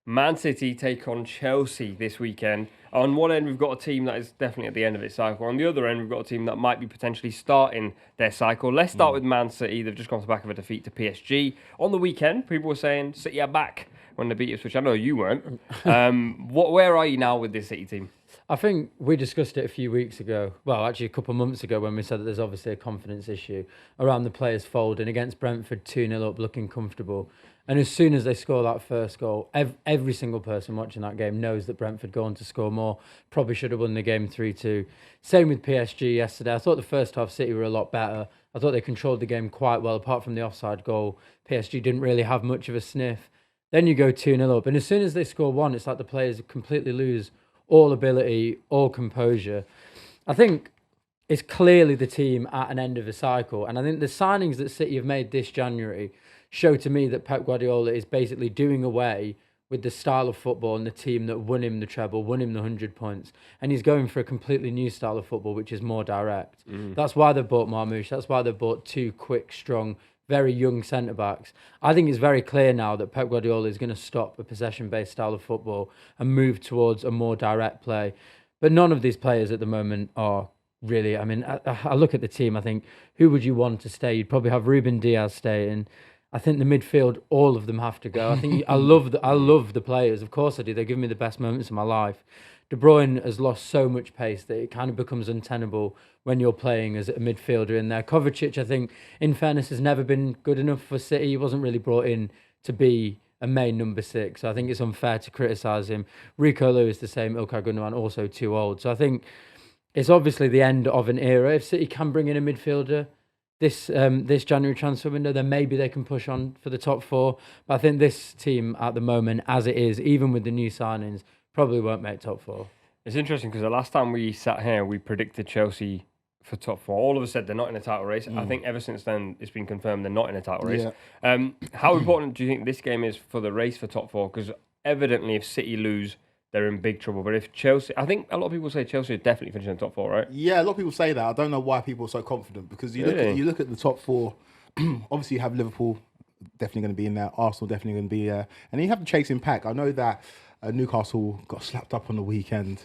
Man City take on Chelsea this weekend. On one end, we've got a team that is definitely at the end of its cycle. On the other end, we've got a team that might be potentially starting their cycle. Let's start with Man City. They've just gone to the back of a defeat to PSG. On the weekend, people were saying City are back when they beat Ipswich. I know you weren't. Where are you now with this City team? I think we discussed it a few weeks ago. Well, actually, a couple of months ago when we said that there's obviously a confidence issue around the players folding against Brentford 2-0 up, looking comfortable. And as soon as they score that first goal, every single person watching that game knows that Brentford go on to score more. Probably should have won the game 3-2. Same with PSG yesterday. I thought the first half City were a lot better. I thought they controlled the game quite well, apart from the offside goal. PSG didn't really have much of a sniff. Then you go 2-0 up. And as soon as they score one, it's like the players completely lose all ability, all composure. I think it's clearly the team at an end of a cycle. And I think the signings that City have made this January show to me that Pep Guardiola is basically doing away with the style of football and the team that won him the treble, won him the 100 points. And he's going for a completely new style of football, which is more direct. That's why they've bought Marmoush. That's why they've bought two quick, strong, very young centre-backs. I think it's very clear now that Pep Guardiola is going to stop a possession-based style of football and move towards a more direct play. But none of these players at the moment are really... I mean, I look at the team, I think, who would you want to stay? You'd probably have Ruben Diaz staying. I think the midfield, all of them have to go. I think I love the players. Of course I do. They give me the best moments of my life. De Bruyne has lost so much pace that it kind of becomes untenable when you're playing as a midfielder in there. Kovacic, I think, in fairness, has never been good enough for City. He wasn't really brought in to be a main number 6. So I think it's unfair to criticise him. Rico Lewis, the same. Ilkay Gundogan, also too old. So I think it's obviously the end of an era. If City can bring in a midfielder this January transfer window, then maybe they can push on for the top 4. But I think this team at the moment, as it is, even with the new signings, probably won't make top 4. It's interesting because the last time we sat here, we predicted Chelsea for top 4. All of us said they're not in a title race. I think ever since then, it's been confirmed they're not in a title race. Yeah. How important do you think this game is for the race for top 4? Because evidently, if City lose, they're in big trouble. But if Chelsea... I think a lot of people say Chelsea are definitely finishing in the top 4, right? Yeah, a lot of people say that. I don't know why people are so confident, because you look at the top 4. Obviously, you have Liverpool definitely going to be in there. Arsenal definitely going to be there. And then you have the chasing pack. I know that Newcastle got slapped up on the weekend.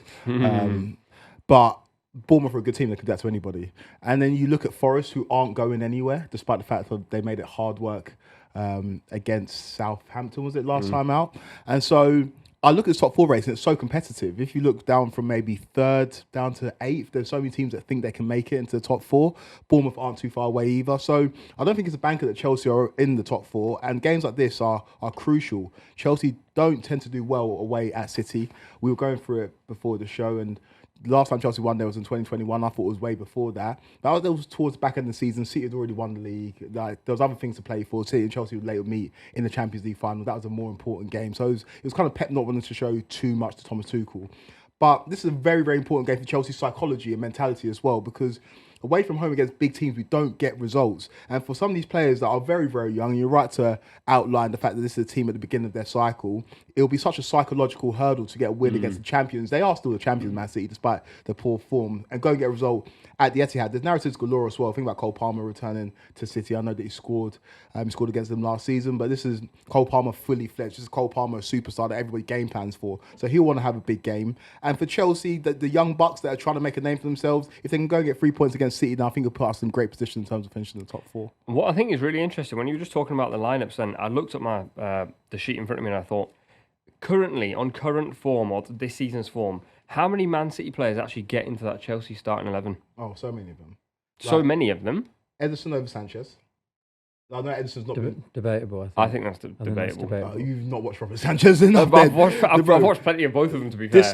But Bournemouth are a good team that could do that to anybody. And then you look at Forest, who aren't going anywhere, despite the fact that they made it hard work against Southampton, was it, last time out? And so I look at the top 4 race and it's so competitive. If you look down from maybe 3rd down to 8th, there's so many teams that think they can make it into the top 4. Bournemouth aren't too far away either. So I don't think it's a banker that Chelsea are in the top 4. And games like this are crucial. Chelsea don't tend to do well away at City. We were going through it before the show, and last time Chelsea won there was in 2021. I thought it was way before that. That was towards the back end of the season. City had already won the league. Like, there was other things to play for. City and Chelsea would later meet in the Champions League final. That was a more important game. So it was kind of Pep not wanting to show too much to Thomas Tuchel. But this is a very, very important game for Chelsea's psychology and mentality as well, because away from home against big teams, we don't get results. And for some of these players that are very, very young, you're right to outline the fact that this is a team at the beginning of their cycle. It'll be such a psychological hurdle to get a win against the champions. They are still the champions, Man City, despite the poor form. And go and get a result at the Etihad. There's narratives galore as well. Think about Cole Palmer returning to City. I know that he scored against them last season, but this is Cole Palmer fully fledged. This is Cole Palmer, a superstar that everybody game plans for. So he'll want to have a big game. And for Chelsea, the young bucks that are trying to make a name for themselves, if they can go and get 3 points against City, then I think it'll put us in great position in terms of finishing in the top 4. What I think is really interesting, when you were just talking about the lineups, then I looked at my the sheet in front of me and I thought, currently, on current form, or this season's form, how many Man City players actually get into that Chelsea starting 11? Oh, so many of them. So many of them? Ederson over Sanchez. I know Ederson's not been... Debatable, I think that's debatable. You've not watched Robert Sanchez enough. I've watched plenty of both of them, to be fair. This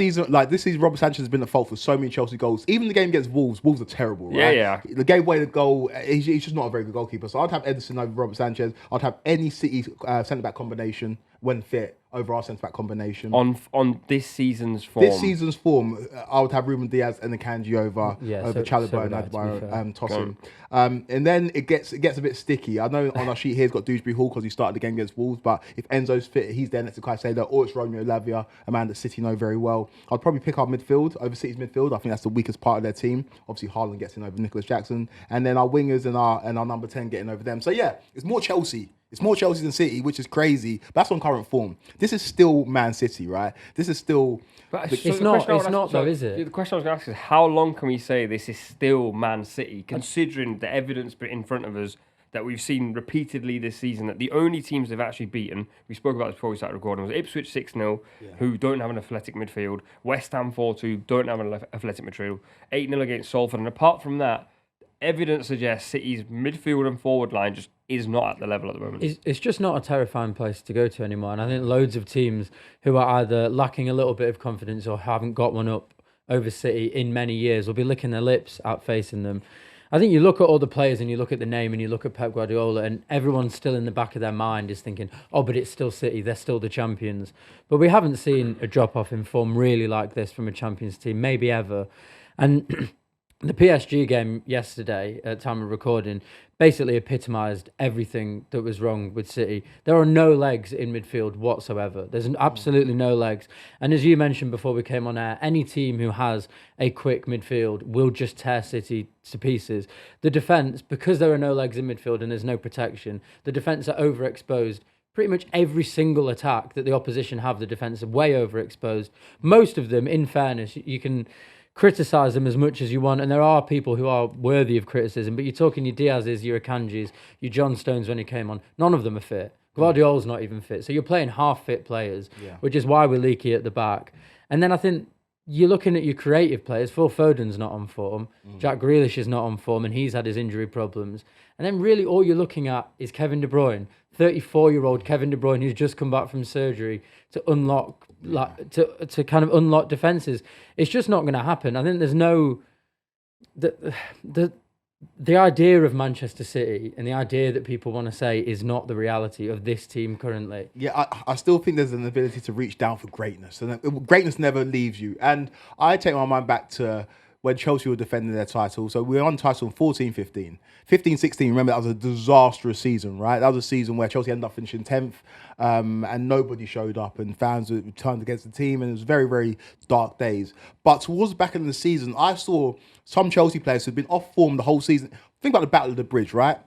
season, Robert Sanchez has been at fault for so many Chelsea goals. Even the game against Wolves are terrible, right? Yeah. The gave away the goal. He's just not a very good goalkeeper. So I'd have Ederson over Robert Sanchez. I'd have any City centre-back combination when fit over our centre-back combination. On this season's form? This season's form, I would have Ruben Diaz and Akanji over Chalobah and Adebayo tossing. And then it gets a bit sticky. I know on our sheet here it's got Dewsbury Hall because he started the game against Wolves, but if Enzo's fit, he's there next to Caicedo, or it's Romeo Lavia, a man that City know very well. I'd probably pick our midfield over City's midfield. I think that's the weakest part of their team. Obviously, Haaland gets in over Nicholas Jackson. And then our wingers and our number 10 getting over them. So yeah, it's more Chelsea It's more Chelsea than City, which is crazy. But that's on current form. This is still Man City, right? This is still... It's not though, is it? The question I was going to ask is, how long can we say this is still Man City, considering the evidence in front of us that we've seen repeatedly this season, that the only teams they've actually beaten, we spoke about this before we started recording, was Ipswich 6-0, who don't have an athletic midfield, West Ham 4-2, don't have an athletic midfield, 8-0 against Salford, and apart from that, evidence suggests City's midfield and forward line just is not at the level at the moment. It's just not a terrifying place to go to anymore. And I think loads of teams who are either lacking a little bit of confidence or haven't got one up over City in many years will be licking their lips at facing them. I think you look at all the players and you look at the name and you look at Pep Guardiola, and everyone's still in the back of their mind is thinking, oh, but it's still City, they're still the champions. But we haven't seen a drop-off in form really like this from a champions team, maybe ever. And the PSG game yesterday, at time of recording, basically epitomised everything that was wrong with City. There are no legs in midfield whatsoever. There's absolutely no legs. And as you mentioned before we came on air, any team who has a quick midfield will just tear City to pieces. The defence, because there are no legs in midfield and there's no protection, the defence are overexposed. Pretty much every single attack that the opposition have, the defence are way overexposed. Most of them, in fairness, you can criticise them as much as you want, and there are people who are worthy of criticism, but you're talking your Diaz's, your Akanjis, your John Stones when he came on. None of them are fit. Guardiola's not even fit. So you're playing half-fit players, which is why we're leaky at the back. And then I think you're looking at your creative players. Phil Foden's not on form. Jack Grealish is not on form, and he's had his injury problems. And then really all you're looking at is Kevin De Bruyne, 34-year-old Kevin De Bruyne, who's just come back from surgery to unlock, to kind of unlock defences. It's just not going to happen. I think there's no... The idea of Manchester City and the idea that people want to say is not the reality of this team currently. Yeah, I still think there's an ability to reach down for greatness, and greatness never leaves you. And I take my mind back to when Chelsea were defending their title. So we were on title in 14-15. 15-16, remember, that was a disastrous season, right? That was a season where Chelsea ended up finishing 10th, and nobody showed up, and fans turned against the team, and it was very, very dark days. But towards the back end of the season, I saw some Chelsea players who'd been off form the whole season. Think about the Battle of the Bridge, right?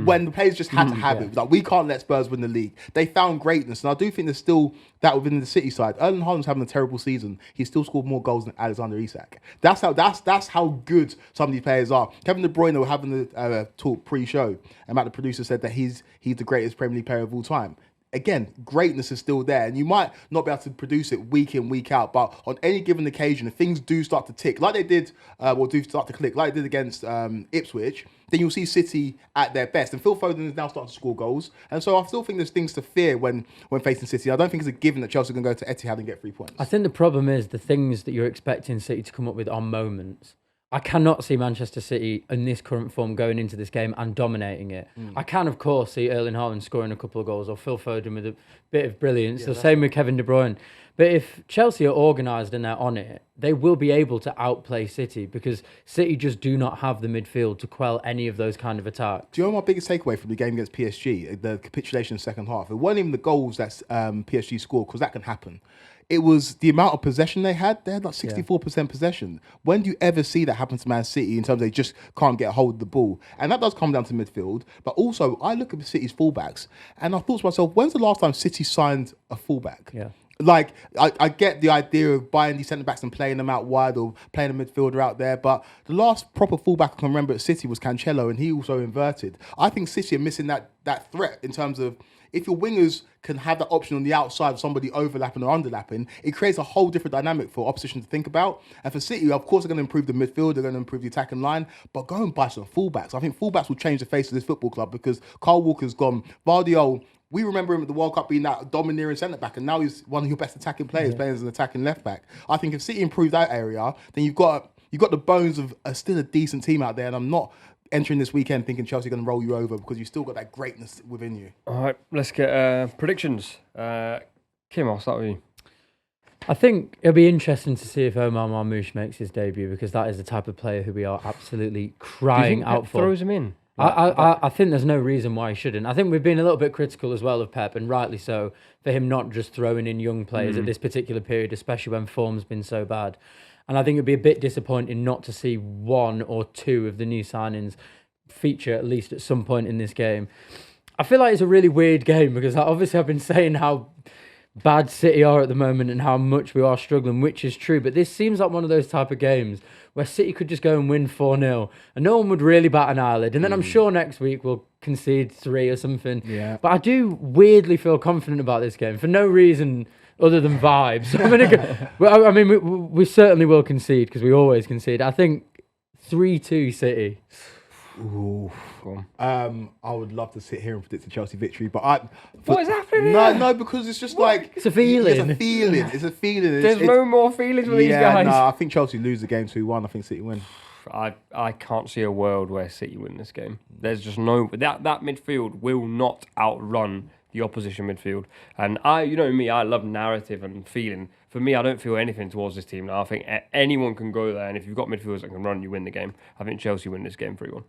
When the players just had to have it. Like, we can't let Spurs win the league. They found greatness, and I do think there's still that within the City side. Erling Haaland's having a terrible season. He still scored more goals than Alexander Isak. That's how good some of these players are. Kevin De Bruyne were having the talk pre-show, and Matt, the producer, said that he's the greatest Premier League player of all time. Again, greatness is still there, and you might not be able to produce it week in, week out, but on any given occasion, if things do start to tick, like they did, or do start to click, like they did against Ipswich, then you'll see City at their best. And Phil Foden is now starting to score goals, and so I still think there's things to fear when facing City. I don't think it's a given that Chelsea are going to go to Etihad and get 3 points. I think the problem is the things that you're expecting City to come up with are moments. I cannot see Manchester City in this current form going into this game and dominating it. I can, of course, see Erling Haaland scoring a couple of goals or Phil Foden with a bit of brilliance. The same with Kevin De Bruyne. But if Chelsea are organised and they're on it, they will be able to outplay City because City just do not have the midfield to quell any of those kind of attacks. Do you know my biggest takeaway from the game against PSG? The capitulation in the second half. It wasn't even the goals that PSG scored, because that can happen. It was the amount of possession they had. They had like 64% possession. When do you ever see that happen to Man City in terms of they just can't get a hold of the ball? And that does come down to midfield. But also, I look at City's fullbacks and I thought to myself, when's the last time City signed a fullback? Yeah. Like, I get the idea of buying these centre-backs and playing them out wide or playing a midfielder out there, but the last proper fullback I can remember at City was Cancelo, and he also inverted. I think City are missing that threat in terms of, if your wingers can have that option on the outside of somebody overlapping or underlapping, it creates a whole different dynamic for opposition to think about. And for City, of course, they're going to improve the midfield, they're going to improve the attacking line, but go and buy some fullbacks. I think fullbacks will change the face of this football club, because Kyle Walker's gone. Vardiol, we remember him at the World Cup being that domineering centre-back, and now he's one of your best attacking players, playing as an attacking left-back. I think if City improve that area, then you've got the bones of still a decent team out there, and I'm not entering this weekend thinking Chelsea are going to roll you over, because you've still got that greatness within you. All right, let's get predictions. Kim, I'll start with you. I think it'll be interesting to see if Omar Marmoush makes his debut, because that is the type of player who we are absolutely crying out for. Throws him in. I think there's no reason why he shouldn't. I think we've been a little bit critical as well of Pep, and rightly so, for him not just throwing in young players at this particular period, especially when form's been so bad. And I think it'd be a bit disappointing not to see one or two of the new signings feature at least at some point in this game. I feel like it's a really weird game because obviously I've been saying how bad City are at the moment and how much we are struggling, which is true. But this seems like one of those type of games where City could just go and win 4-0 and no one would really bat an eyelid. And then I'm sure next week we'll concede 3 or something. Yeah. But I do weirdly feel confident about this game for no reason other than vibes. I'm gonna go, well, I mean, we certainly will concede because we always concede. I think 3-2 City. Ooh. I would love to sit here and predict a Chelsea victory, but what is happening No, because it's just like it's a feeling. It's a feeling. There's no more feelings for these guys. No, I think Chelsea lose the game 2-1. I think City win. I can't see a world where City win this game. There's just no that midfield will not outrun the opposition midfield. And you know me, I love narrative and feeling. For me, I don't feel anything towards this team now. I think anyone can go there, and if you've got midfielders that can run, you win the game. I think Chelsea win this game 3-1.